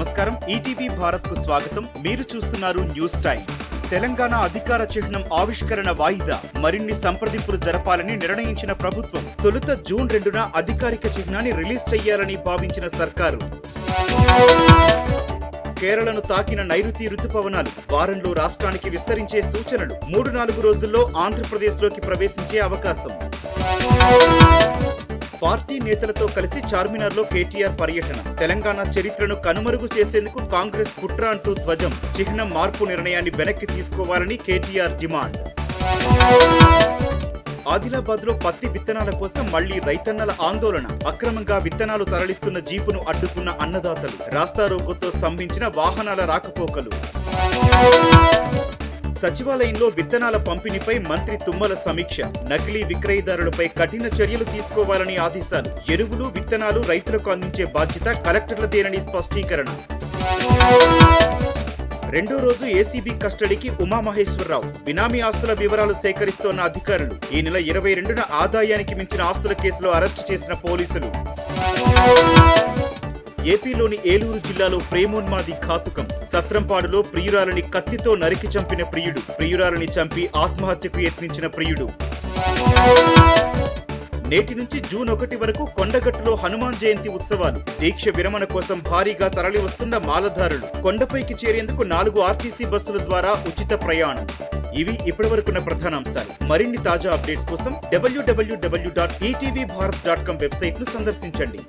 నమస్కారం, ఈటీవీ భారత్ కు స్వాగతం. మీరు చూస్తున్నారు న్యూస్ టైం. తెలంగాణ అధికార చిహ్నం ఆవిష్కరణ వాయిదా, మరిన్ని సంప్రదింపులు జరపాలని నిర్ణయించిన ప్రభుత్వం తొలుత జూన్ 2న అధికారిక చిహ్నాన్ని రిలీజ్ చేయాలని భావించిన సర్కారు. కేరళను తాకిన నైరుతి రుతుపవనాలు వారంలో రాష్ట్రానికి విస్తరించే సూచనలు. 3-4 రోజుల్లో ఆంధ్రప్రదేశ్లోకి ప్రవేశించే అవకాశం. పార్టీ నేతలతో కలిసి చార్మినార్లో కేటీఆర్ పర్యటన. తెలంగాణ చరిత్రను కనుమరుగు చేసేందుకు కాంగ్రెస్ కుట్ర అంటూ ధ్వజం. చిహ్నం మార్పు నిర్ణయాన్ని వెనక్కి తీసుకోవాలని కేటీఆర్ డిమాండ్. ఆదిలాబాద్ లో పత్తి విత్తనాల కోసం మళ్లీ రైతన్నల ఆందోళన. అక్రమంగా విత్తనాలు తరలిస్తున్న జీపును అడ్డుకున్న అన్నదాతలు. రాస్తారోకోతో స్తంభించిన వాహనాల రాకపోకలు. సచివాలయంలో విత్తనాల పంపిణీపై మంత్రి తుమ్మల సమీక్ష. నకిలీ విక్రయదారులపై కఠిన చర్యలు తీసుకోవాలని ఆదేశాలు. ఎరువులు, విత్తనాలు రైతులకు అందించే బాధ్యత కలెక్టర్లదేనని స్పష్టీకరణ. రెండో రోజు ఏసీబీ కస్టడీకి ఉమామహేశ్వరరావు. బినామీ ఆస్తుల వివరాలు సేకరిస్తోన్న అధికారులు. ఈ నెల 22న ఆదాయానికి మించిన ఆస్తుల కేసులో అరెస్టు చేసిన పోలీసులు. ఏపీలోని ఏలూరు జిల్లాలో ప్రేమోన్మాది ఘాతుకం. సత్రంపాడులో ప్రియురాలని కత్తితో నరికి చంపిన ప్రియుడు. ప్రియురాలని చంపి ఆత్మహత్యకు యత్నించిన ప్రియుడు. నేటి నుంచి జూన్ 1 వరకు కొండగట్టులో హనుమాన్ జయంతి ఉత్సవాలు. దీక్ష విరమణ కోసం భారీగా తరలి వస్తున్న మాలధారులు. కొండపైకి చేరేందుకు 4 ఆర్టీసీ బస్సుల ద్వారా ఉచిత ప్రయాణం. ఇవి ఇప్పటివరకున్న ప్రధానాంశాలు. మరిన్ని తాజా అప్డేట్స్ కోసం www.etvbharat.com వెబ్సైట్ ను సందర్శించండి.